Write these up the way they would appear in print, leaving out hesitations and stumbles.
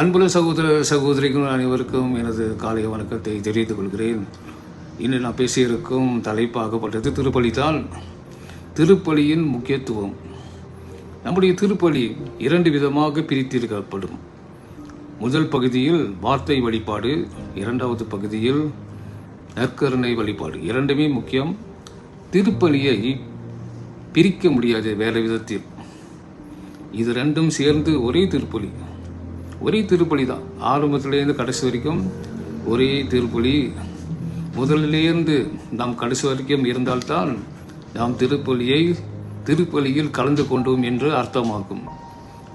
அன்புள்ள சகோதர சகோதரிகள் அனைவருக்கும் எனது காலை வணக்கத்தை தெரிவித்துக் கொள்கிறேன். இன்று நான் பேசியிருக்கும் தலைப்பாகப்பட்டது திருப்பலி தான். திருப்பலியின் முக்கியத்துவம். நம்முடைய திருப்பலி 2 விதமாக பிரித்திருக்கப்படும். முதல் பகுதியில் வார்த்தை வழிபாடு, 2வது பகுதியில் நற்கருணை வழிபாடு. இரண்டுமே முக்கியம். திருப்பலியை பிரிக்க முடியாது வேறு விதத்தில். இது ரெண்டும் சேர்ந்து ஒரே திருப்பலி தான். ஆரம்பத்திலேருந்து கடைசி வரைக்கும் ஒரே திருப்பலி. முதலிலேருந்து நாம் கடைசி வரைக்கும் இருந்தால்தான் நாம் திருப்பலியில் கலந்து கொண்டோம் என்று அர்த்தமாகும்.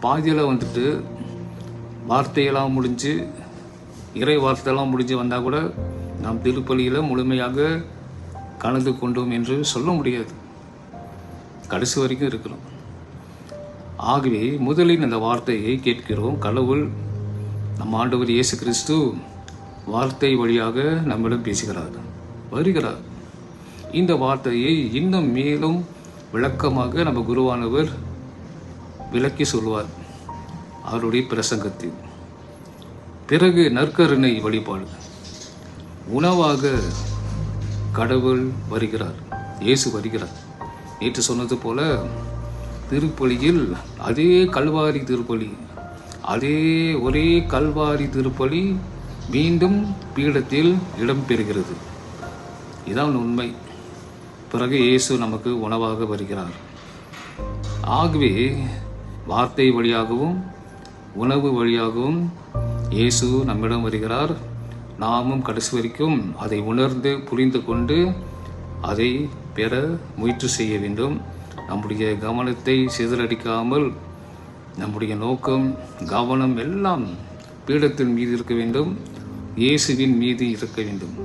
பாதியில் வார்த்தையெல்லாம் முடிஞ்சு, இறை வார்த்தையெல்லாம் முடிஞ்சு வந்தால் கூட நாம் திருப்பலியில் முழுமையாக கலந்து கொண்டோம் என்று சொல்ல முடியாது. கடைசி வரைக்கும் இருக்கிறோம். ஆகவே முதலில் இந்த வார்த்தையை கேட்கிறோம். கடவுள் நம் ஆண்டவர் இயேசு கிறிஸ்து வார்த்தை வழியாக நம்மிடம் வருகிறார். இந்த வார்த்தையை இன்னும் மேலும் விளக்கமாக நம்ம குருவானவர் விளக்கி சொல்வார் அவருடைய பிரசங்கத்தில். பிறகு நற்கருணை வழிபாடு. உணவாக கடவுள் வருகிறார், இயேசு வருகிறார். நேற்று சொன்னது போல திருப்பலியில் அதே கல்வாரி திருப்பலி, ஒரே கல்வாரி திருப்பலி மீண்டும் பீடத்தில் இடம்பெறுகிறது. இதான் உண்மை. பிறகு இயேசு நமக்கு உணவாக வருகிறார். ஆகவே வார்த்தை வழியாகவும் உணவு வழியாகவும் இயேசு நம்மிடம் வருகிறார். நாமும் கடைசி வரைக்கும் அதை உணர்ந்து புரிந்து கொண்டு அதை பெற முயற்சி செய்ய வேண்டும். நம்முடைய கவனத்தை சிதறடிக்காமல் நம்முடைய நோக்கம், கவனம் எல்லாம் பீடத்தின் மீது இருக்க வேண்டும், இயேசுவின் மீது இருக்க வேண்டும்.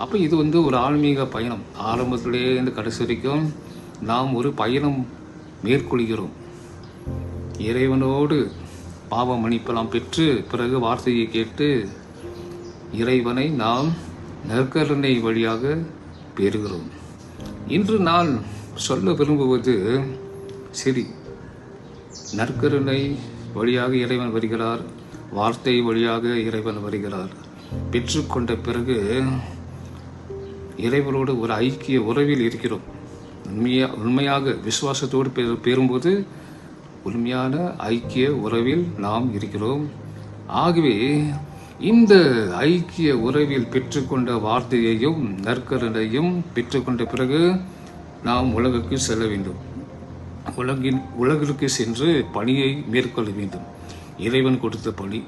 அப்போ இது ஒரு ஆன்மீக பயணம். ஆரம்பத்திலேருந்து கடைசி வரைக்கும் நாம் ஒரு பயணம் மேற்கொள்கிறோம். இறைவனோடு பாவ மன்னிப்பெல்லாம் பெற்று பிறகு வார்த்தையை கேட்டு இறைவனை நாம் நற்கருணை வழியாக பெறுகிறோம். இன்று நான் சொல்ல விரும்புவது, சரி, நற்கருணை வழியாக இறைவன் வருகிறார், வார்த்தை வழியாக இறைவன் வருகிறார். பெற்றுக்கொண்ட பிறகு இறைவனோடு ஒரு ஐக்கிய உறவில் இருக்கிறோம். உண்மையாக விசுவாசத்தோடு பெறும்போது உண்மையான ஐக்கிய உறவில் நாம் இருக்கிறோம். ஆகவே இந்த ஐக்கிய உறவில் பெற்றுக்கொண்ட வார்த்தையையும் நற்கருணையும் பெற்றுக்கொண்ட பிறகு நாம் உலகுக்கு செல்ல வேண்டும். உலகிற்கு சென்று பணியை மேற்கொள்ள வேண்டும். இறைவன் கொடுத்த பணி.